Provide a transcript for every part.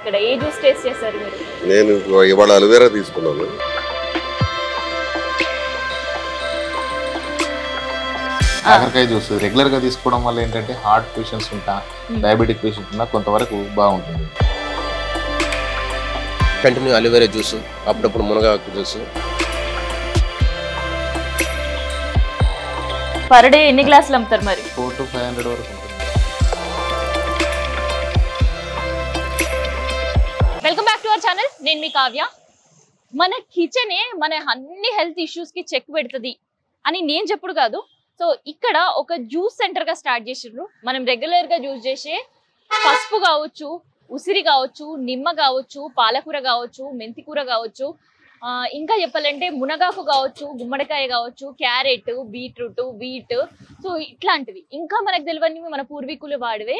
ఇక్కడ ఏ juice taste చేశారు మీరు? నేను ఇవాళ అలోవెరా తీసుకున్నాను. కాకరకాయ జ్యూస్ రెగ్యులర్ గా తీసుకోవడం వల్ల ఏంటంటే హార్ట్ పేషెంట్స్ ఉంటా, డయాబెటిక్ పేషెంట్ ఉన్నా కొంతవరకు బాగుంటుంది. కంటిన్యూ అలోవెరా జ్యూస్, అప్పుడప్పుడు మునగాకు జ్యూస్. పర్ డే ఎన్ని గ్లాసులు అమ్ముతారు మరి? 400 to 500 వరకు ఉంటుంది. Welcome back to our channel. నేను మీ కావ్య. మన కిచెనే మన అన్ని హెల్త్ ఇష్యూస్ కి చెక్ పెడుతుంది అని నేను చెప్పుడు కాదు. సో ఇక్కడ ఒక జ్యూస్ సెంటర్ గా స్టార్ట్ చేసిండ్రు. మనం రెగ్యులర్ గా యూజ్ చేసే పసుపు కావచ్చు, ఉసిరి కావచ్చు, నిమ్మ కావచ్చు, పాలకూర కావచ్చు, మెంతికూర కావచ్చు, ఇంకా చెప్పాలంటే మునగాకు కావచ్చు, గుమ్మడికాయ కావచ్చు, క్యారెట్, బీట్రూట్, వీట్, సో ఇట్లాంటివి ఇంకా మనకు తెలియనివి మన పూర్వీకులు వాడివే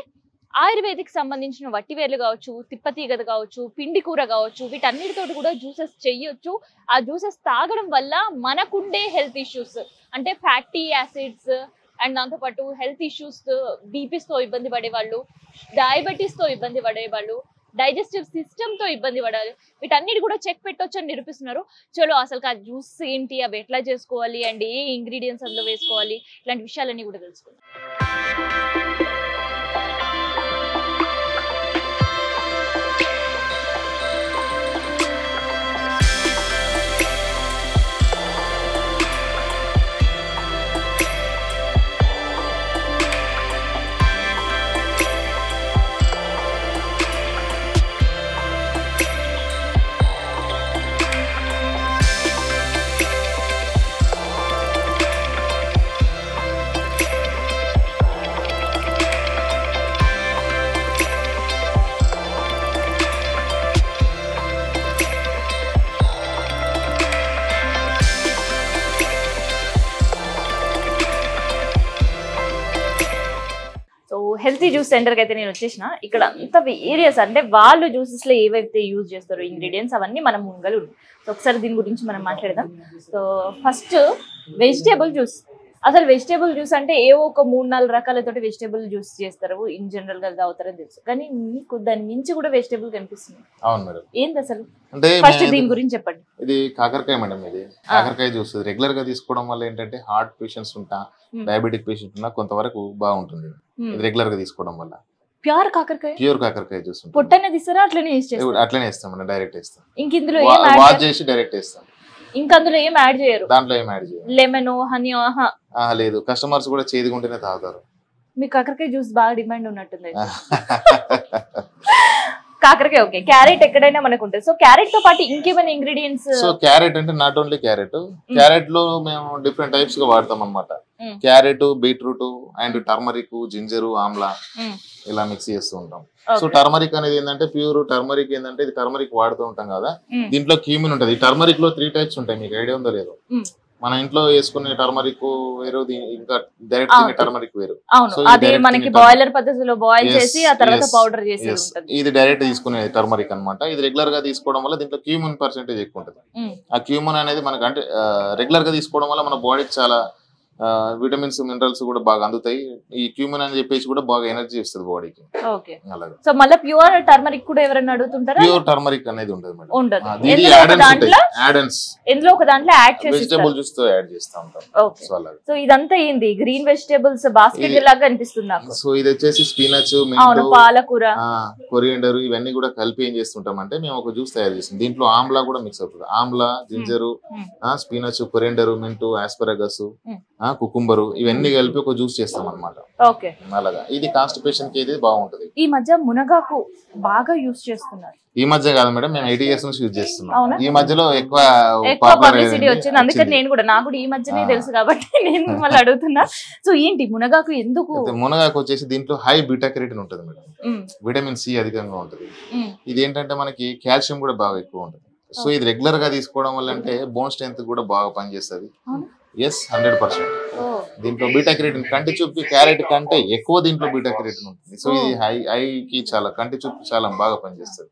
ఆయుర్వేదిక్ సంబంధించిన వట్టివేర్లు కావచ్చు, తిప్పతీగలు కావచ్చు, పిండి కూర కావచ్చు, వీటన్నిటితో కూడా జ్యూసెస్ చెయ్యొచ్చు. ఆ జ్యూసెస్ తాగడం వల్ల మనకుండే హెల్త్ ఇష్యూస్ అంటే ఫ్యాటీ యాసిడ్స్ అండ్ దాంతోపాటు హెల్త్ ఇష్యూస్, బీపీస్తో ఇబ్బంది పడేవాళ్ళు, డయాబెటీస్తో ఇబ్బంది పడేవాళ్ళు, డైజెస్టివ్ సిస్టమ్తో ఇబ్బంది పడాలి, వీటన్నిటి కూడా చెక్ పెట్టొచ్చు అని నిరూపిస్తున్నారు. చలో అసలు ఆ జ్యూస్ ఏంటి, అవి ఎట్లా చేసుకోవాలి అండ్ ఏ ఇంగ్రీడియంట్స్ అందులో వేసుకోవాలి, ఇలాంటి విషయాలన్నీ కూడా తెలుసుకుందాం. హెల్తీ జ్యూస్ సెంటర్కి అయితే నేను వచ్చేసిన. ఇక్కడ అంత వేరియస్ అంటే వాళ్ళు జ్యూసెస్లో ఏవైతే యూజ్ చేస్తారో ఇంగ్రీడియంట్స్ అవన్నీ మనం ముంగలు ఉన్నాయి. సో ఒకసారి దీని గురించి మనం మాట్లాడదాం. So first vegetable juice. అసలు వెజిటేబుల్ జ్యూస్ అంటే ఏవో ఒక 3-4 రకాలతోటి వెజిటేబుల్ జ్యూస్ చేస్తారు, ఇన్ జనరల్ గా తాగుతారని తెలుసు. కానీ మీకు దాని మించి కూడా వెజిటేబుల్ కనిపిస్తుంది. అవును మేడం. ఏంది అసలు? అంటే ఫస్ట్ దీని గురించి చెప్పండి. ఇది కాకరకాయ మేడం. ఇది కాకరకాయ జ్యూస్ రెగ్యులర్ గా తీసుకోవడం వల్ల ఏంటంటే హార్ట్ పేషెంట్స్ ఉంటా, డయాబెటిక్ పేషెంట్ ఉన్నా కొంతవరకు బాగుంటుంది. ఇది రెగ్యులర్ గా తీసుకోవడం వల్ల. ప్యూర్ కాకరకాయ జ్యూస్ పొట్టనే తీస్తారా? అట్లనే అట్లనే ఇస్తాం మేడం. డైరెక్ట్ ఇస్తాం. ఇంక ఇందులో వాష్ చేసి డైరెక్ట్ ఇస్తాం. ఇంకా అందులో ఏం యాడ్ చేయరు? దాంట్లో ఏం యాడ్ చేయరు. లెమన్, హనీ లేదు. కస్టమర్స్ కూడా చేదుకుంటేనే తాగుతారు. మీ కాకరకాయ జ్యూస్ బాగా డిమాండ్ ఉన్నట్టుంది. కాకరకాయ ఓకే. క్యారెట్ ఎక్కడైనా మనకు ఉంటుంది. సో క్యారెట్ తో పాటు ఇంకేమైనా ఇంగ్రీడియంట్స్? సో క్యారెట్ అంటే నాట్ ఓన్లీ క్యారెట్. క్యారెట్ లో మేము డిఫరెంట్ టైప్స్ గా వాడతాం అనమాట. Carrot, beetroot and turmeric, ginger, Amla ఇలా మిక్స్ చేస్తూ ఉంటాం. సో టర్మరిక్ అనేది ఏంటంటే ప్యూర్ టర్మరిక్ ఏంటంటే ఇది టర్మరిక్ వాడుతూ ఉంటాం కదా. దీంట్లో క్యూమిన్ ఉంటది. ఈ టర్మరిక్ లో 3 టైప్స్ ఉంటాయి. మీకు ఐడియా ఉందో లేదో? మన ఇంట్లో వేసుకునే టర్మరిక్ వేరు, ఇంకా డైరెక్ట్ తినే టర్మరిక్ వేరు. మనకి బాయిలర్ పద్ధతిలో బాయిల్ చేసి ఆ తర్వాత పౌడర్ చేసి ఉంటది. ఇది డైరెక్ట్ తీసుకునే టర్మరిక్ అన్నమాట. ఇది రెగ్యులర్ గా తీసుకోవడం వల్ల దీంట్లో క్యూమిన్ పర్సెంటేజ్ ఎక్కువ ఉంటుంది. ఆ క్యూమిన్ అనేది మనకు అంటే రెగ్యులర్ గా తీసుకోవడం వల్ల మన బాడీకి చాలా విటమిన్స్, మినరల్స్ కూడా బాగా అందుతాయి. ఈ క్యూమిన్ అని చెప్పేసి కూడా బాగా ఎనర్జీ ఇస్తుంది బాడీకి. అలాగే. సో మళ్ళీ ప్యూర్ టర్మరిక్ కూడా ఎవరైనా అడుగుతుంటారా? ప్యూర్ టర్మరిక్ అనేది ఉండదు మేడం. ఉండదు. ఇందులో ఒక దాంట్లో యాడ్ చేసి వెజిటబుల్ జ్యూస్ తో యాడ్ చేస్తా ఉంటాం. సో ఇదంతా ఏంది? గ్రీన్ వెజిటబుల్స్ బాస్కెట్ లాగా అనిపిస్తుంది నాకు. సో ఇది వచ్చేసి స్పినచ్, పాలకూర, కొరియండర్ ఇవన్నీ కూడా కలిపి ఏం చేస్తుంటాం అంటే మేము ఒక జ్యూస్ తయారు చేస్తాం. దీంట్లో ఆమ్లా కూడా మిక్స్ అవుతుంది. Amla, ginger, spinach, coriander, mint, asparagus, cucumber ఇవన్నీ కలిపి ఒక జ్యూస్ చేస్తాం అన్నమాట. అలాగా ఇది కాన్స్టిపేషన్ కి ఇది బాగుంటది. ఈ మధ్య మునగాకు బాగా యూజ్ చేస్తున్నారు. ఈ మధ్య కాదు మేడం, మేము 80 years నుంచి యూజ్ చేస్తున్నాం. ఈ మధ్యలో ఎక్కువ పబ్లిసిటీ వచ్చింది. అందుకని నేను కూడా నాకు కూడా ఈ మధ్యనే తెలుసు కాబట్టి నేను మిమ్మల్ని అడుగుతున్నా. సో ఏంటి మునగాకు ఎందుకు? మునగాకు వచ్చేసి దీంట్లో హై బీటా కెరోటిన్ ఉంటుంది మేడం. విటమిన్ సి అధికంగా ఉంటుంది. ఇది ఏంటంటే మనకి కాల్షియం కూడా బాగా ఎక్కువ ఉంటుంది. సో ఇది రెగ్యులర్ గా తీసుకోవడం వల్ల అంటే బోన్ స్ట్రెంత్ కూడా బాగా పనిచేస్తుంది. ఎస్ 100%. దీంట్లో బీటా కెరోటిన్ కంటి చూపు క్యారెట్ కంటే ఎక్కువ దీంట్లో బీటా కెరోటిన్ ఉంటుంది. సో ఇది ఐకి చాలా కంటి చూపు చాలా బాగా పనిచేస్తుంది.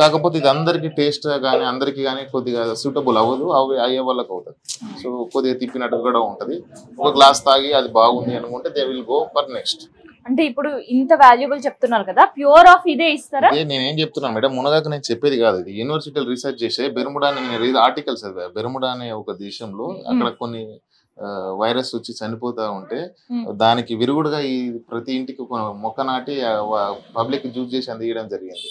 కాకపోతే ఇది అందరికి టేస్ట్ గానీ అందరికి గానీ కొద్దిగా సూటబుల్ అవ్వదు, అవి అయ్యే వాళ్ళకి అవుతుంది. సో కొద్దిగా తిప్పినట్టు కూడా ఉంటది. ఒక గ్లాస్ తాగి అది బాగుంది అనుకుంటే they will go for next. అంటే ఇప్పుడు ఇంత వాల్యుబుల్ చెప్తున్నారు కదా, ప్యూర్ ఆఫ్ ఇదే ఇస్తారా? నేనేం చెప్తున్నాను మేడం, మునగాకు నేను చెప్పేది కాదు, ఇది యూనివర్సిటీలో రీసెర్చ్ చేసే బెర్ముడా నేను ఆర్టికల్స్ చదివా. బెర్ముడా అనే ఒక దేశంలో అక్కడ కొన్ని వైరస్ వచ్చి చనిపోతా ఉంటే దానికి విరుగుడుగా ఈ ప్రతి ఇంటికి మొక్క నాటి పబ్లిక్ జ్యూస్ చేసి అందించడం జరిగింది.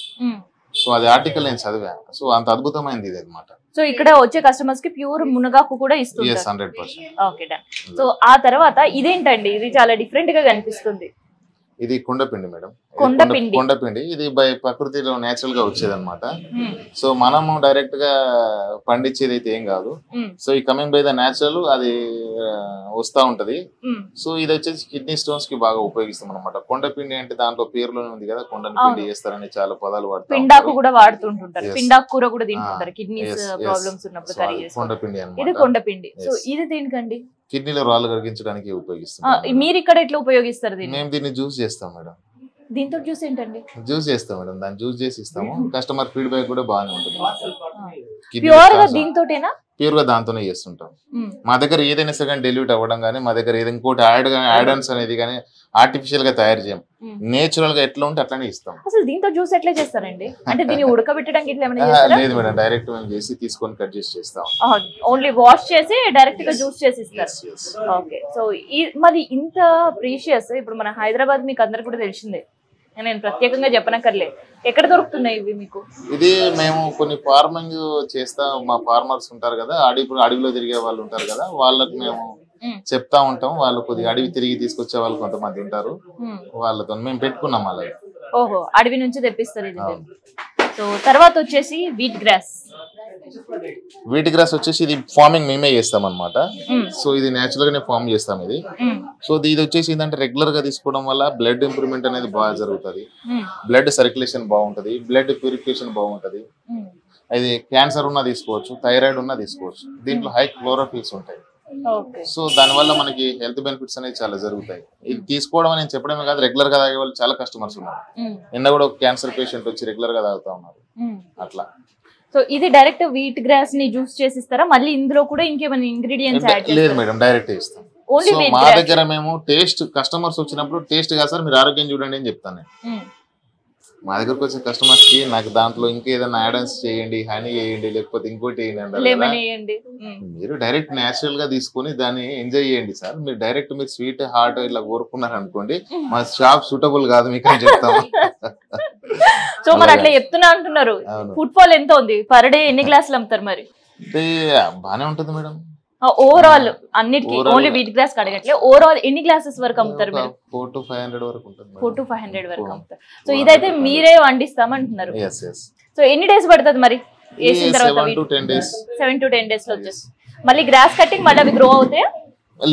సో అది ఆర్టికల్ నేను చదివా. సో అంత అద్భుతమైనది ఇది అనమాట. సో ఇక్కడ వచ్చే కస్టమర్స్ కి ప్యూర్ మునగాకు కూడా ఇస్తుంది. 100%. Okay done. సో ఆ తర్వాత ఇదేంటండి, ఇది చాలా డిఫరెంట్ గా కనిపిస్తుంది. ఇది కుండపిండి మేడం. కొండపిండి ఇది బై ప్రకృతిలో నేచురల్ గా వచ్చేది అనమాట. సో మనము డైరెక్ట్ గా పండించేది అయితే ఏం కాదు. సో ఈ కమింగ్ బై ద నేచురల్ అది వస్తా ఉంటది. సో ఇది వచ్చేసి కిడ్నీ స్టోన్స్ కి బాగా ఉపయోగిస్తాం అనమాట. కొండపిండి అంటే దాంట్లో పేరులోనే ఉంది కదా, కొండని పిండి చేస్తారని చాలా పదాలు వాడతారు. పిండాకు కూడా వాడుతుంటుంటారు, పిండాకు కూర కూడా తింటుంటారు కిడ్నీస్ ప్రాబ్లమ్స్ ఉన్నప్పుడు కర్రీ చేస్తారు. కొండపిండి అన్నమాట. ఇది కొండపిండి. సో ఇది దేనికండి? కిడ్నీలో రాళ్ళు కరిగించడానికి ఉపయోగిస్తాం. మీరు ఇక్కడ ఎట్లా ఉపయోగిస్తారు దీన్ని? మేము దీన్ని జ్యూస్ చేస్తాం మేడం. దీంతో జ్యూస్ ఏంటండి? జ్యూస్ చేస్తాం మేడం, దాన్ని జ్యూస్ చేసి ఇస్తాము. కస్టమర్ ఫీడ్బ్యాక్ కూడా బాగానే ఉంటుంది. ప్యూర్ గా దీంతోటేనా? ప్యూర్ గా దాంతోనే చేస్తుంటాం. మా దగ్గర ఏదైనా సరే కానీ డెలివరీ అవ్వడం కానీ, మా దగ్గర ఏదైనా ఇంకోటి యాడ్-ఆన్స్ అనేది కానీ ఆర్టిఫిషియల్ గా తయారు చేయం. నేచురల్ గా ఎట్లా ఉంటే అట్లానే ఇస్తాం. అసలు దీంతో జ్యూస్ ఎట్లా చేస్తారండి? అంటే దీన్ని ఉడకబెట్టడానికి ఇట్లా ఏమైనా చేస్తారా? లేదు మేడం, డైరెక్ట్ మేము చేసి తీసుకొని కట్ చేసి చేస్తాం. ఓన్లీ వాష్ చేసి డైరెక్ట్ గా జ్యూస్ చేసి ఇస్తారు. ఓకే. సో మరి ఇంత ప్రీషియస్ ఇప్పుడు మన హైదరాబాద్ మీకు అందరు కూడా తెలిసిందే, నేను ప్రత్యేకంగా చెప్పనక్కర్లే, ఎక్కడ దొరుకుతున్నాయి ఇవి మీకు? ఇది మేము కొన్ని ఫార్మింగ్ చేస్తాం. మా ఫార్మర్స్ ఉంటారు కదా, అడవిలో తిరిగే వాళ్ళు ఉంటారు కదా, వాళ్ళకి మేము చెప్తా ఉంటాం. వాళ్ళు కొద్దిగా అడవి తిరిగి తీసుకొచ్చే వాళ్ళు కొంతమంది ఉంటారు, వాళ్ళతో మేము పెట్టుకున్నాం అలా. ఓహో, అడవి నుంచి తెప్పిస్తారు ఇది. సో తర్వాత వచ్చేసి వీట్ గ్రాస్. వీట్ గ్రాస్ వచ్చేసి ఇది ఫార్మింగ్ మేమే చేస్తాం అనమాట. సో ఇది నేచురల్ గానే ఫార్మ్ చేస్తాం ఇది. సో ఇది వచ్చేసి ఏంటంటే రెగ్యులర్ గా తీసుకోవడం వల్ల బ్లడ్ ఇంప్రూవ్మెంట్ అనేది బాగా జరుగుతుంది, బ్లడ్ సర్క్యులేషన్ బాగుంటది, బ్లడ్ ప్యూరిఫికేషన్ బాగుంటది. అది క్యాన్సర్ ఉన్నా తీసుకోవచ్చు, థైరాయిడ్ ఉన్నా తీసుకోవచ్చు. దీంట్లో హై క్లోరోఫిల్స్ ఉంటాయి. సో దానివల్ల మనకి హెల్త్ బెనిఫిట్స్ అనేది చాలా జరుగుతాయి. ఇది తీసుకోవడం అని చెప్పడమే కాదు, రెగ్యులర్ గా తాగే వాళ్ళు చాలా కస్టమర్స్ ఉన్నారు. నిన్న కూడా ఒక క్యాన్సర్ పేషెంట్ వచ్చి రెగ్యులర్ గా తాగుతా ఉన్నారు అట్లా. సో ఇది డైరెక్ట్ వీట్ గ్రాస్ ని జ్యూస్ చేసి ఇస్తారా? మళ్ళీ ఇందులో కూడా ఇంకేమైనా ఇంగ్రీడియంట్స్ యాడ్ చేస్తారా? లేదు మేడం, డైరెక్ట్ ఇస్తాం. సో మా దగ్గర మేము టేస్ట్, కస్టమర్స్ వచ్చినప్పుడు టేస్ట్ కాదు సార్ మీరు ఆరోగ్యం చూడండి అని చెప్తాను. మా దగ్గరకు వచ్చే కస్టమర్స్ కి నాకు దాంట్లో ఇంకా ఏదైనా యాడ్-ఆన్స్ చేయండి, హనీ వేయండి, లేకపోతే ఇంకోటి వేయండి. మీరు డైరెక్ట్ నేచురల్ గా తీసుకొని దాన్ని ఎంజాయ్ చేయండి సార్. మీరు డైరెక్ట్ మీరు స్వీట్ హార్ట్ ఇలా కోరుకున్నారు అనుకోండి, మా షాప్ సూటబుల్ కాదు మీకు అని చెప్తాము. సో మరి అట్లా చెప్తున్నా అంటున్నారు. ఫుడ్ ఫాల్ ఎంత ఉంది? పర్ డే ఎన్ని గ్లాసులు అమ్ముతారు మరి? అంటే బానే ఉంటుంది మేడం. ఓవరాల్ అన్నిటికీ, ఓన్లీ వీట్ గ్రాస్ అడగట్లే, ఓవరాల్ ఎన్ని గ్లాసెస్ వరకు అమ్ముతారు మీరు? 400 to 500 వరకు ఉంటుంది. 400 to 500 వరకు అమ్ముతారు. సో ఇదైతే మీరే వండిస్తామంటున్నారు. సో ఎన్ని డేస్ పడుతుంది మరి వేసిన తర్వాత? 7 to 10 days. 7 to 10 days లో వచ్చేసి మళ్ళీ గ్రాస్ కట్టింగ్ మళ్ళీ అవి గ్రో అవుతాయా?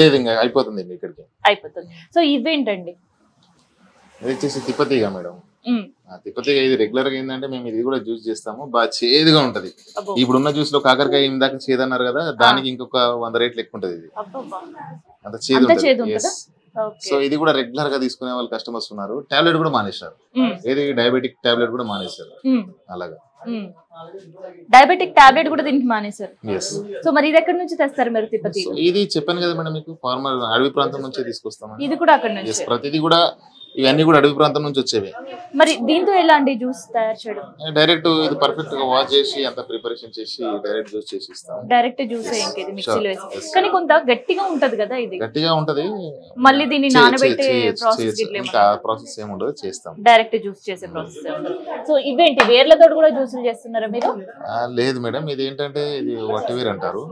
లేదు, ఇంకా అయిపోతుంది ఇక్కడికి అయిపోతుంది. సో ఇవేంటండి? ఇది వచ్చేసి తిప్పతీగ మేడం. తిప్పతీగ ఇది రెగ్యులర్ గా ఏంటంటే మేము ఇది కూడా జ్యూస్ చేస్తాము, బాగా చేదుగా ఉంటది. ఇప్పుడున్న జ్యూస్ లో కాకరకాయ ఇందాక చేదన్నారు కదా, దానికి ఇంకొక 100 రేట్లు ఎక్కువ ఉంటది. ఇది అంత చేదు ఉంటది. సో ఇది కూడా రెగ్యులర్ గా తీసుకునే వాళ్ళు కస్టమర్స్ ఉన్నారు. టాబ్లెట్ కూడా మానేశారు, ఏది డయాబెటిక్ టాబ్లెట్ కూడా మానేశారు. అలాగా డయాబెటిక్ టాబ్లెట్ కూడా దీనికి మానేశారు. సో మరి ఇది ఎక్కడి నుంచి తెస్తారు మీరు తిప్పతీగ? ఇది చెప్పాను కదా మేడం మీకు, ఫార్మర్ అడవి ప్రాంతం నుంచే తీసుకొస్తాం. ఇది కూడా అక్కడ నుంచి? ప్రతిదీ కూడా ఇవన్నీ కూడా అడవి ప్రాంతం నుంచి వచ్చేవి. మరి దీంతో ఎలాంటి జ్యూస్ తయారు చేయడం? డైరెక్ట్ ఇది పర్ఫెక్ట్ గా వాష్ చేసి అంత ప్రిపరేషన్ చేసి డైరెక్ట్ జ్యూస్ చేసి ఇస్తాం. డైరెక్ట్ జ్యూస్ ఇంకేది మిక్సీలో వేసి, కానీ కొంత గట్టిగా ఉంటది కదా ఇది? గట్టిగా ఉంటది, మళ్ళీ దీన్ని నానబెట్టే ప్రాసెస్ ప్రాసెస్ ఏమి ఉండదు, చేస్తాం. డైరెక్ట్ జ్యూస్ చేసే ప్రాసెస్ ఉండదు. సో ఇవేంటి వేర్లతో కూడా జ్యూసులు చేస్తున్నారా మీరు? లేదు మేడం, ఇది ఏంటంటే ఇది వట్టివేరు అంటారు.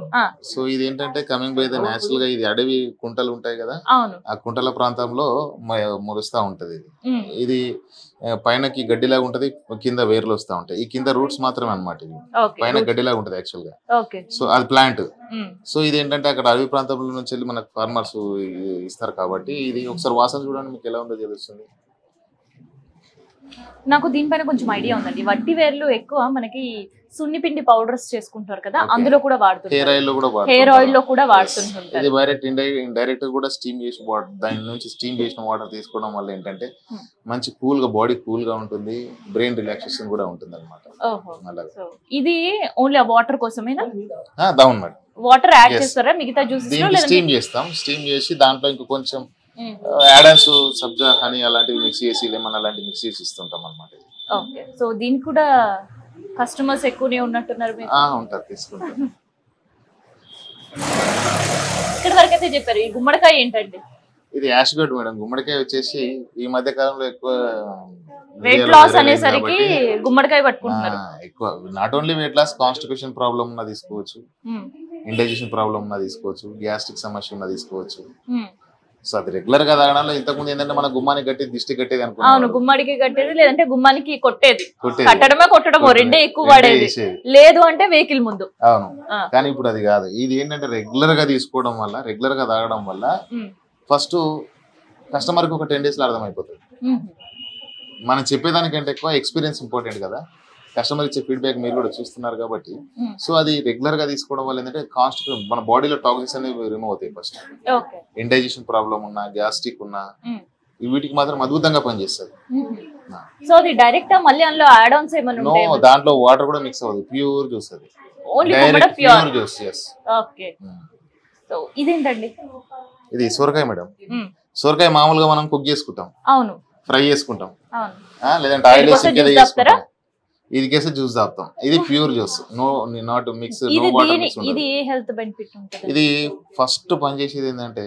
సో ఇది ఏంటంటే కమింగ్ బై ద నేచురల్ గా, ఇది అడవి కుంటలు ఉంటాయి కదా, ఆ కుంటల ప్రాంతంలో మొలుస్తా ఉంటది. ఇది పైనకి గడ్డిలాగా ఉంటది, కింద వేర్లు వస్తా ఉంటాయి. ఈ కింద రూట్స్ మాత్రమే అన్నమాట. ఇది పైన గడ్డిలాగా ఉంటది యాక్చువల్ గా. సో అది ప్లాంట్. సో ఇది ఏంటంటే అక్కడ అడవి ప్రాంతంలో నుంచి వెళ్ళి మనకు ఫార్మర్స్ ఇస్తారు కాబట్టి, ఇది ఒకసారి వాసన చూడండి మీకు ఎలా ఉందో తెలుస్తుంది. నాకు దీనిపైన కొంచెం ఐడియా ఉందండి. వట్టి వేర్లు ఎక్కువ మనకి సున్నిపిండి పౌడర్స్ చేసుకుంటారు కదా, అందులో కూడా వాడుతుంటారు. హెయిర్ ఆయిల్ లో కూడా వాడుతుంటారు. ఇది డైరెక్ట్ కూడా స్టీమ్ చేసి దాని నుంచి స్టీమ్ చేసిన వాటర్ తీసుకోవడం వల్ల ఏంటంటే మంచి కూల్ గా, బాడీ కూల్ గా ఉంటుంది, బ్రెయిన్ రిలాక్సేషన్ కూడా ఉంటుంది అనమాట. ఇది ఓన్లీ ఆ వాటర్ కోసమేనా? అవును మేడం. వాటర్ యాడ్ చేస్తారా మిగతా జ్యూసెస్ లో? స్టీమ్ చేస్తాం, స్టీమ్ చేసి దాంట్లో ఇంకా కొంచెం యాడన్స్ సబ్జా హనీ అలాంటివి మిక్స్ చేసి లెమన్ అలాంటివి మిక్స్ చేసి ఇస్తుంటాం అనమాట. ఓకే, సో దీనికి కూడా కస్టమర్స్ ఎక్కువనే ఉన్నట్టున్నారు మీరు. ఉంటారు, తీసుకుంటారు. ఇక్కడ వరకు అయితే చెప్పారు. ఈ గుమ్మడికాయ ఏంటండి? ఇది యాష్ గడ్ మేడం. గుమ్మడికాయ వచ్చేసి ఈ మధ్య కాలంలో ఎక్కువ వెయిట్ లాస్ అనేసరికి గుమ్మడికాయ పట్టుకుంటున్నారు ఎక్కువ. Not only weight loss, constipation problem ఉన్నా తీసుకోవచ్చు, ఇండైజెషన్ ప్రాబ్లం ఉన్నా తీసుకోవచ్చు, గ్యాస్ట్రిక్ సమస్య ఉన్నా తీసుకోవచ్చు. సో అది రెగ్యులర్ గా తాగడంలో ఇంతకుముందు ఏంటంటే మన గుమ్మానికి కట్టేది దిష్టి కట్టేది అనుకున్నాం. అవును, గుమ్మాడికి కట్టేది, లేదంటే గుమ్మానికి కొట్టేది. కొట్టడమో రెండే ఎక్కువ వాడేది, లేదు అంటే వెహికల్ ముందు. అవును, కానీ ఇప్పుడు అది కాదు. ఇది ఏంటంటే రెగ్యులర్ గా తీసుకోవడం వల్ల, రెగ్యులర్ గా తాగడం వల్ల ఫస్ట్ కస్టమర్ కి ఒక 10 days లో అర్థమైపోతుంది. మనం చెప్పేదానికంటే ఎక్కువ ఎక్స్పీరియన్స్ ఇంపార్టెంట్ కదా. కస్టమర్ ఇచ్చే ఫీడ్బ్యాక్ మీరు కూడా చూస్తున్నారు కాబట్టి. సో అది రెగ్యులర్ గా తీసుకోవడం వల్ల ఏంటంటే కాన్స్టిపేషన్, మన బాడీలో టాక్సిన్స్ అనేవి రిమూవ్ అవుతాయి. ఫస్ట్ ఇండైజెషన్ ప్రాబ్లం ఉన్నా, గ్యాస్ట్రిక్ ఉన్నా వీటికి మాత్రం అద్భుతంగా పనిచేస్తుంది. సో అది డైరెక్ట్ మళ్ళీ అందులో యాడ్ ఆన్స్ ఏమైనా ఉంటాయా? దాంట్లో వాటర్ కూడా మిక్స్ అవ్వదు, ప్యూర్ జ్యూస్ అది. Pure juice. yes. Okay, so ఇదేంటండి? ఇది సొరకాయ మేడం. సొరకాయ మామూలుగా మనం కుక్ చేసుకుంటాం, అవును, ఫ్రై చేసుకుంటాం, లేదంటే ఆయిల్ వేసి చేసుకుంటాం. ఇది కేసు జ్యూస్ తాగుతాం. ఇది pure juice, no not mix, no water mix. ఇది ఏ హెల్త్ బెనిఫిట్ ఉంటుంది? ఇది ఫస్ట్ పని చేసేది ఏంటంటే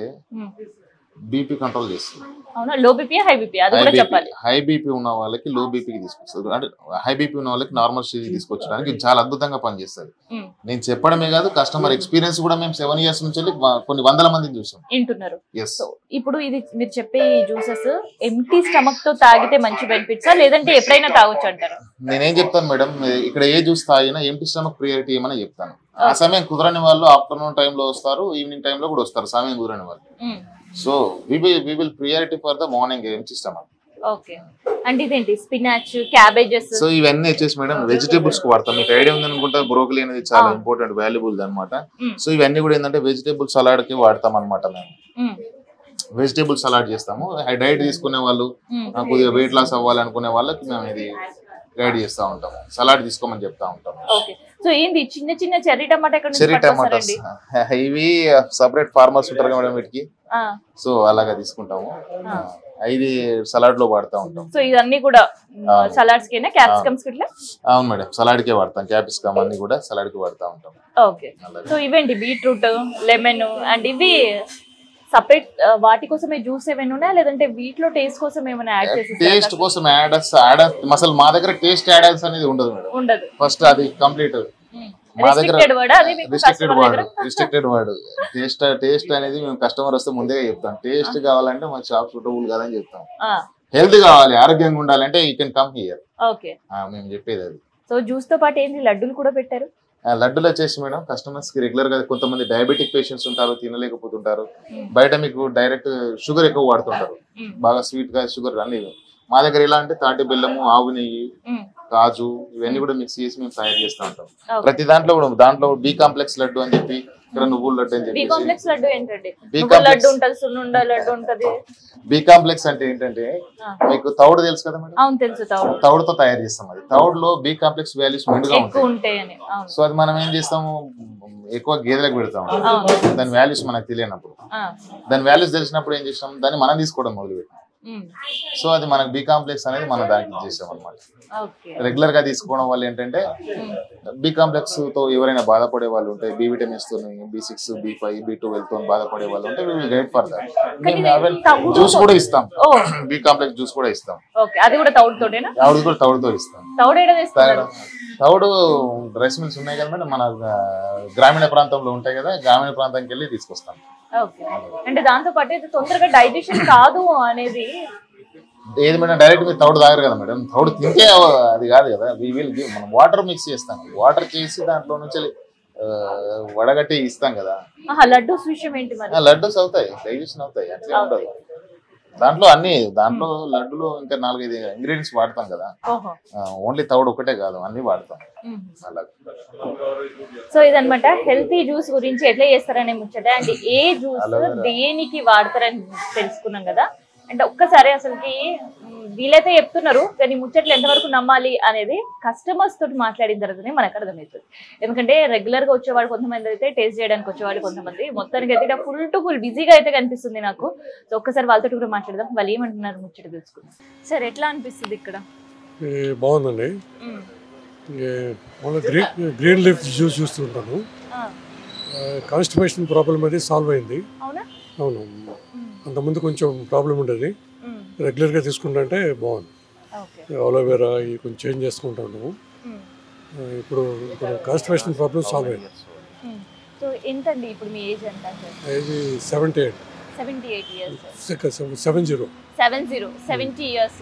బీపీ కంట్రోల్ చేస్తుంది. అవునా, లో బీపీ హై బీపీ అది కూడా చెప్పాలి. హై బీపీ ఉన్న వాళ్ళకి లో బీపీకి తీసుకొస్తారు, అంటే హై బీపీ ఉన్న వాళ్ళకి నార్మల్ స్టేజ్ తీసుకొచ్చడానికి చాలా అద్భుతంగా పనిచేస్తుంది. నేను చెప్పడమే కాదు, కస్టమర్ ఎక్స్పీరియన్స్ కూడా మేము 7 years నుంచి కొన్ని వందల మందిని చూసాం వింటున్నారు. ఇప్పుడు ఇది మీరు చెప్పే జ్యూసెస్ ఎంటీ స్టమక్ తో తాగితే మంచి బెనిఫిట్సా, లేదంటే ఎప్పుడైనా తాగొచ్చు అంటారా? నేనేం చెప్తాను మేడం, ఇక్కడ ఏ జ్యూస్ తాగినా ఎంటీ స్టమక్ ప్రియారిటీ ఏమని చెప్తాను. ఆ సమయం కుదరని వాళ్ళు ఆఫ్టర్నూన్ టైంలో వస్తారు, ఈవినింగ్ టైంలో కూడా వస్తారు, సమయం కుదరని వాళ్ళు. So we will priority for the morning empty stomach. Okay, అంటే ఇదేంటి? Spinach, cabbages. సో ఇవన్నీ వచ్చేసి మేడం వెజిటేబుల్స్ కు వాడతాం. మీకు ఐడియా ఉందనుకుంటా, బ్రోకలీ అనేది చాలా ఇంపార్టెంట్, వాల్యుబుల్ అనమాట. సో ఇవన్నీ కూడా ఏంటంటే వెజిటేబుల్ సలాడ్ కి వాడతాం అనమాట. మేము వెజిటేబుల్ సలాడ్ చేస్తాము. డైట్ తీసుకునే వాళ్ళు, కొద్దిగా వెయిట్ లాస్ అవ్వాలనుకునే వాళ్ళకి మేము ఇది గైడ్ చేస్తూ ఉంటాం, సలాడ్ తీసుకోమని చెప్తా ఉంటాం. ఓకే, సో ఏంది చిన్న చిన్న చెర్రీ టమాటా? చెర్రీ టమాటాస్ ఇవి సపరేట్ ఫార్మర్స్ ఉంటారు మేడం వీటికి. సో అలాగా తీసుకుంటాము, ఇది సలాడ్ లో వాడుతూ ఉంటాం. సో ఇవన్నీ కూడా సలాడ్స్ కేనా, క్యాప్సికమ్స్ కిట్లా? అవును మేడం, సలాడ్ కే వాడతాం. క్యాప్సికమ్ అన్ని కూడా సలాడ్ కి వాడుతూ ఉంటాం. ఓకే, సో ఇవేంటి? బీట్రూట్, లెమన్ అండ్ ఇవి సపరేట్ వాటి కోసమే జ్యూస్ ఏమైనా ఉన్నాయా, లేదంటే వీటిలో టేస్ట్ కోసం ఏమైనా యాడ్ చేసి? టేస్ట్ కోసం యాడ్ అసలు మా దగ్గర టేస్ట్ యాడ్ అనేది ఉండదు మేడం. ఉండదు, ఫస్ట్ అది కంప్లీట్ మా దగ్గర రిస్ట్రిక్టెడ్ వర్డ్. టేస్ట్ అనేది మేము కస్టమర్ వస్తే ముందే చెప్తాం. టేస్ట్ కావాలంటే మా షాప్ సూటబుల్ కాదని చెప్తాం. హెల్త్ కావాలి, ఆరోగ్యంగా ఉండాలంటే you can come here. Okay, మేము చెప్పేది అది. సో జ్యూస్ తో పాటు ఏంటి, లడ్డూలు కూడా పెట్టారు? లడ్డూలు వచ్చేసి మేడం కస్టమర్స్ కి రెగ్యులర్ గా, కొంతమంది డయాబెటిక్ పేషెంట్స్ ఉంటారు, తినలేకపోతుంటారు. బయట మీకు డైరెక్ట్ షుగర్ ఎక్కువ వాడుతుంటారు, బాగా స్వీట్ గా షుగర్ అన్ని. మా దగ్గర ఎలా అంటే తాటి బెల్లము, ఆవు నెయ్యి, కాజు ఇవన్నీ కూడా మిక్స్ చేసి మేము తయారు చేస్తూ ఉంటాం. ప్రతి దాంట్లో కూడా, దాంట్లో బి కాంప్లెక్స్ లడ్డు అని చెప్పి, ఇక్కడ నువ్వుల లడ్డు అని చెప్పి. బి కాంప్లెక్స్ లడ్డు ఏంటంటే బి కాంప్లెక్స్ అంటే ఏంటంటే మీకు తౌడు తెలుసు కదా మేడం? అవును తెలుసు, తౌడుతో తయారు చేస్తాం. అది తౌడులో బి కాంప్లెక్స్ వాల్యూస్ మెండుగా ఉంటాయి. సో అది మనం ఏం చేస్తాము, ఎక్కువ గేదెలకు పెడతాము. దాని వాల్యూస్ మనకు తెలియనప్పుడు, దాని వాల్యూస్ తెలిసినప్పుడు ఏం చేస్తాం, దాన్ని మనం తీసుకోవడం మొదలుపెట్టాం. సో అది మనకు బి కాంప్లెక్స్ అనేది మనం దానికి చేసాం అనమాట. రెగ్యులర్ గా తీసుకోవడం వల్ల ఏంటంటే బి కాంప్లెక్స్ తో ఎవరైనా బాధపడే వాళ్ళు ఉంటే, బి విటమిన్స్ తో, B6, B5, B12 తో బాధపడే వాళ్ళు ఉంటే we will guide for that. Juice కూడా ఇస్తాం, బి కాంప్లెక్స్ జ్యూస్ కూడా ఇస్తాం. అది కూడా తౌడుతోటేనా? అది కూడా తౌడుతో ఇస్తాం. తౌడు రైస్ మిల్స్ ఉన్నాయి కదా మేడం, మన గ్రామీణ ప్రాంతంలో ఉంటాయి కదా, గ్రామీణ ప్రాంతానికి వెళ్ళి తీసుకొస్తాం. అంటే దాంతో పాటు తొందరగా డైజెషన్ కాదు అనేది ఏది మేడం, డైరెక్ట్ మీరు తౌడు తాగరు కదా మేడం. తౌడు తింటే అది కాదు కదా. మనం వాటర్ మిక్స్ చేస్తాం, వాటర్ చేసి దాంట్లో నుంచి వడగట్టి ఇస్తాం కదా. లడ్డూస్ విషయం ఏంటి మరి? లడ్డూస్ అవుతాయి, డైజెషన్ అవుతాయి, అట్లే ఉండదు. దాంట్లో లడ్డులో ఇంకా 4-5 ఇంగ్రీడియంట్స్ వాడతాం కదా. ఓన్లీ తౌడు ఒకటే కాదు, అన్ని వాడతాం. సో ఇదన్నమాట హెల్తీ జ్యూస్ గురించి ఎట్లా చేస్తారనే ముచ్చట. అంటే ఏ జ్యూస్ దేనికి వాడతారని తెలుసుకున్నాం కదా. అంటే ఒక్కసారి అసలుకి వీలైతే చెప్తున్నారు కానీ ముచ్చట్లు ఎంతవరకు నమ్మాలి అనేది కస్టమర్స్ తోటి మాట్లాడిన తర్వాతనే మనకు అర్థమవుతుంది. ఎందుకంటే రెగ్యులర్ గా వచ్చేవాడు కొంతమంది అయితే టేస్ట్ చేయడానికి వచ్చేవాడు కొంతమంది, మొత్తానికి అయితే ఫుల్ టు ఫుల్ బిజీగా అయితే కనిపిస్తుంది నాకు. సో ఒక్కసారి వాళ్ళతో కూడా మాట్లాడదాం, వాళ్ళు ఏమంటున్నారు ముచ్చట తెలుసుకుందాం. సార్ ఎట్లా అనిపిస్తుంది ఇక్కడ? బాగుందండి. గ్రీన్ లీఫ్ జ్యూస్ చూస్తుంటాను. కాన్స్టిపేషన్ ప్రాబ్లం అది సాల్వ్ అయింది. అవును, అంతకుముందు కొంచెం ప్రాబ్లం ఉండేది, రెగ్యులర్గా తీసుకుంటే బాగుంది. అలోవెరా ఇవి కొంచెం చేంజ్ చేసుకుంటాము. ఇప్పుడు కాన్స్టిపేషన్ ప్రాబ్లం సాల్వ్ అయింది. సో ఎంతండి ఇప్పుడు మీ ఏజ్ ఎంత? ఏజ్ 78. 78 years. 70 years.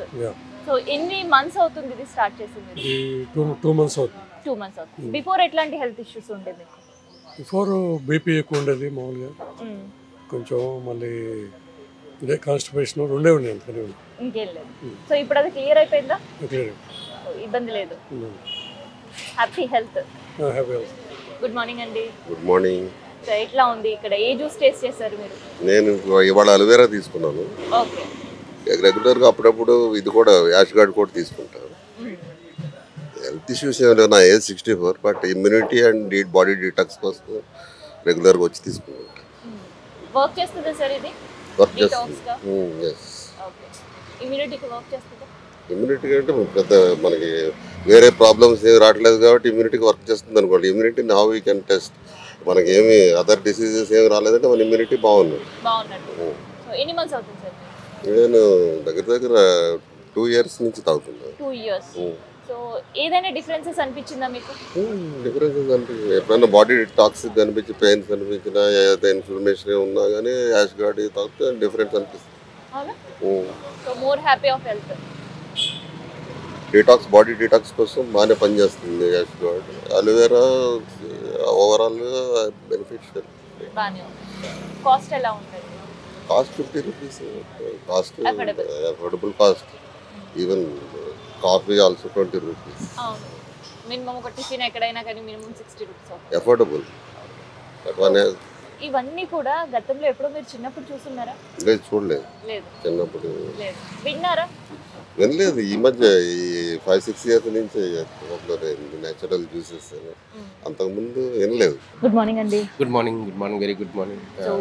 సో ఎన్ని మంత్స్ అవుతుంది ఇది స్టార్ట్ చేసింది? 2 months అవుతుంది. 2 months అవుతుంది. బిఫోర్ ఎట్లాంటి హెల్త్ ఇష్యూస్ ఉండేది మీకు? బిఫోర్ బీపీ ఎక్కువ ఉండేది మామూలుగా, కొంచెం మళ్ళీ ఇదే కాన్స్టిపేషన్ రెండే ఉన్నాయి, అంతనే ఉంది, ఇంకేం లేదు. సో ఇప్పుడు అది క్లియర్ అయిపోయిందా? క్లియర్, ఇబ్బంది లేదు. Happy health. గుడ్ మార్నింగ్ అండి. Good morning. సో ఎట్లా ఉంది ఇక్కడ? ఏ జ్యూస్ టేస్ట్ చేశారు మీరు? నేను ఇవాళ అలోవెరా తీసుకున్నాను. ఓకే. రెగ్యులర్గా అప్పుడప్పుడు ఇది కూడా యాష్ గార్డ్ కూడా తీసుకుంటాను. హెల్త్ ఇష్యూస్ ఏమైనా నా age 64, but immunity and body detox కోసం రెగ్యులర్గా వచ్చి తీసుకుంటాను. వర్క్ చేస్తుందా సార్ ఇది? వర్క్ చేస్తుంది. ఇమ్యూనిటీకి వర్క్ చేస్తుందా? ఇమ్యూనిటీ అంటే పెద్ద మనకి వేరే ప్రాబ్లమ్స్ ఏమి రావట్లేదు కాబట్టి ఇమ్యూనిటీకి వర్క్ చేస్తుంది అనుకోండి. Immunity how we can test, మనకి ఏమి అదర్ డిసీజెస్ ఏమి రాలేదంటే మన ఇమ్యూనిటీ బాగుంది. సో ఎన్ని మంత్స్ అవుతుంది సార్? నేను దగ్గర 2 years నుంచి తాగుతున్నాను. 2 years. సో ఏదైనా డిఫరెన్సెస్ అనిపించిందా మీకు? డిఫరెన్సెస్ అనిపించింది. ఎప్పుడైనా బాడీ టాక్సిక్ అనిపించి, పెయిన్స్ అనిపించినా, ఏదైతే ఇన్ఫ్లమేషన్ ఉన్నా కానీ యాష్ గార్డ్ తాగితే డిఫరెన్స్ అనిపిస్తుంది. So more happy of health. Detox, body detox కోసం బాగానే పనిచేస్తుంది ash gourd. Aloe vera overall beneficial. Cost ఎలా ఉంటుంది? Cost 50 rupees. Cost affordable cost. Even coffee also 20 rupees. అవును, మినిమం ఒక టిఫిన్ ఎక్కడైనా కానీ మినిమం 60 rupees. అఫోర్డబుల్. ఇవన్నీ కూడా గతంలో ఎప్పుడో మీరు చిన్నప్పుడు చూస్తున్నారా? లేదు, చూడలేదు. లేదు, చిన్నప్పుడు లేదు. విన్నారా? వినలేదు. ఈ మధ్య ఈ 5-6 years నుంచి పాపులర్ అయింది నేచురల్ జ్యూసెస్. అంతకుముందు వినలేదు. గుడ్ మార్నింగ్ అండి. Good morning, good morning, very good morning. So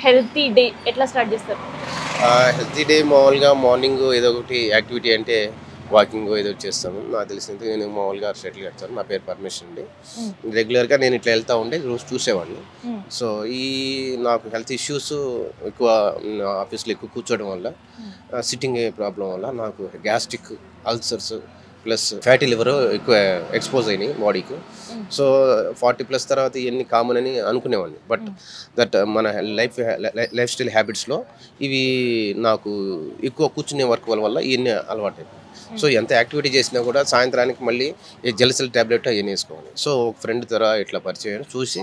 healthy day ఎట్లా స్టార్ట్ చేస్తారు? హెల్తీ డే మామూలుగా మార్నింగ్ ఏదో ఒకటి యాక్టివిటీ అంటే వాకింగ్ ఏదో ఒకటి చేస్తాను. నాకు తెలిసినంత నేను మామూలుగా షటిల్ కడతాను. నా పేరు పర్మిషన్ అండి. రెగ్యులర్గా నేను ఇట్లా వెళ్తూ ఉండే రోజు చూసేవాడిని. సో ఈ నాకు హెల్త్ ఇష్యూస్ ఎక్కువ ఆఫీస్లో ఎక్కువ కూర్చోవడం వల్ల, సిట్టింగ్ ప్రాబ్లం వల్ల నాకు gastric, ulcers plus fatty liver ఎక్కువ ఎక్స్పోజ్ అయినాయి బాడీకి. సో 40+ తర్వాత ఇవన్నీ కామన్ అని అనుకునేవాడిని. బట్ దట్ మన లైఫ్ స్టైల్ హ్యాబిట్స్లో ఇవి నాకు ఎక్కువ కూర్చునే వర్క్ వల్ల ఇవన్నీ అలవాటు. సో ఎంత యాక్టివిటీ చేసినా కూడా సాయంత్రానికి మళ్ళీ ఈ జెల్సెల్ ట్యాబ్లెట్ అవన్నీ వేసుకోవాలి. సో ఒక ఫ్రెండ్ ద్వారా ఇట్లా పరిచయం చూసి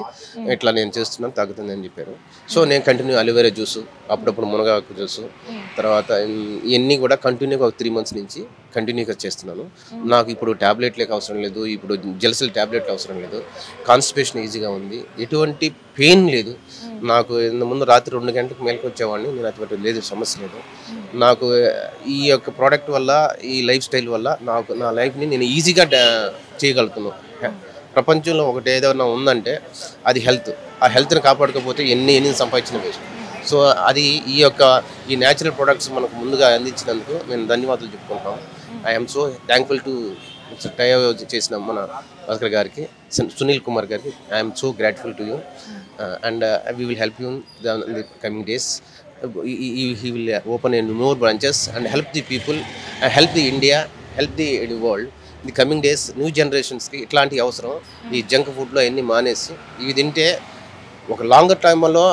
ఇట్లా నేను చేస్తున్నాను, తగ్గుతుందని చెప్పారు. సో నేను కంటిన్యూ అలోవెరా జ్యూస్, అప్పుడప్పుడు మునగాకు జ్యూస్, తర్వాత ఇవన్నీ కూడా కంటిన్యూగా ఒక 3 months నుంచి కంటిన్యూగా చేస్తున్నాను. నాకు ఇప్పుడు ట్యాబ్లెట్లకు అవసరం లేదు, ఇప్పుడు జెల్సెల్ ట్యాబ్లెట్లు అవసరం లేదు, కాన్స్టిపేషన్ ఈజీగా ఉంది, ఎటువంటి పెయిన్ లేదు. నాకు ముందు రాత్రి 2 గంటలకు మేలకు వచ్చేవాడిని, నేను అటువంటి లేదు, సమస్య లేదు. నాకు ఈ యొక్క ప్రోడక్ట్ వల్ల, ఈ లైఫ్ స్టైల్ వల్ల నాకు నా లైఫ్ని నేను ఈజీగా చేయగలుగుతున్నాను. ప్రపంచంలో ఒకటి ఏదైనా ఉందంటే అది హెల్త్. ఆ హెల్త్ని కాపాడుకోకపోతే ఎన్ని సంపాదించిన వేస్ట్. సో అది ఈ న్యాచురల్ ప్రొడక్ట్స్ మనకు ముందుగా అందించినందుకు నేను ధన్యవాదాలు చెప్పుకుంటాను. ఐఎమ్ సో థ్యాంక్ఫుల్ టు టైవ్ చేసిన మన భాస్కర్ గారికి, సునీల్ కుమార్ గారికి. I am so grateful to you and we will help you in the coming days. He will open more branches and help the people, help the India, help the world. The coming days, new generations కి ఇట్లాంటి అవసరం. ఈ junk ఫుడ్లో అన్ని మానేసి ఇవి తింటే ఒక లాంగర్ టైంలో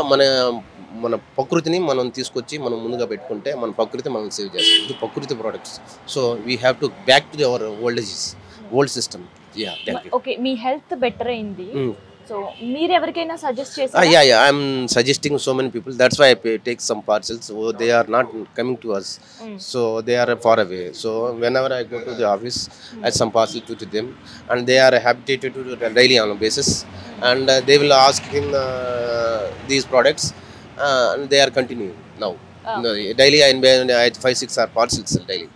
మన ప్రకృతిని మనం తీసుకొచ్చి మనం ముందుగా పెట్టుకుంటే మన ప్రకృతి మనం సేవ్ చేస్తాం. ఇది ప్రకృతి products. So we have to back to our old system. Okay, me health better అయింది. సో మీరు ఎవరికైనా సజెస్ట్ చేస్తారా? Yeah, I'm suggesting so many people. That's why I take some parcels. So they are not coming to us. So they are far away. So whenever I go to the office, I some parcel to them, and they are habituated to daily on a basis, and they will ask him these products, and they are continuing now. Daily 5-6 or parcels daily.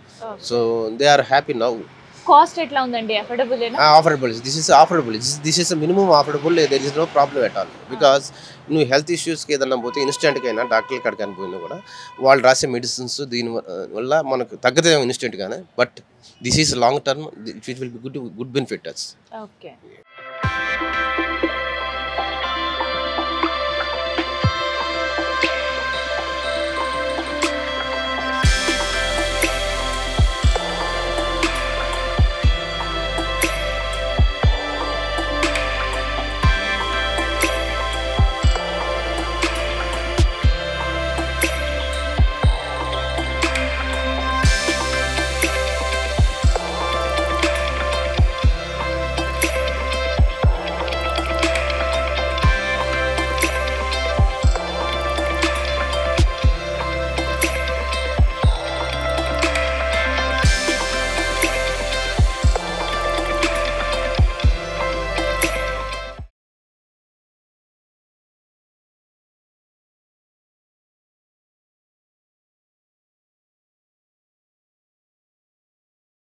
So they are happy now. Cost ఎట్లా ఉందండి? Affordable affordable. This is minimum affordable. There is no problem at all. Because నువ్వు health ఇష్యూస్కి ఏదన్నా పోతే ఇన్స్టెంట్గా అయినా doctor కాడికి అని పోయినా కూడా వాళ్ళు రాసే మెడిసిన్స్ దీని వల్ల మనకు తగ్గదేమో ఇన్స్టెంట్గానే. But this is long term. It will be good benefit us. Okay.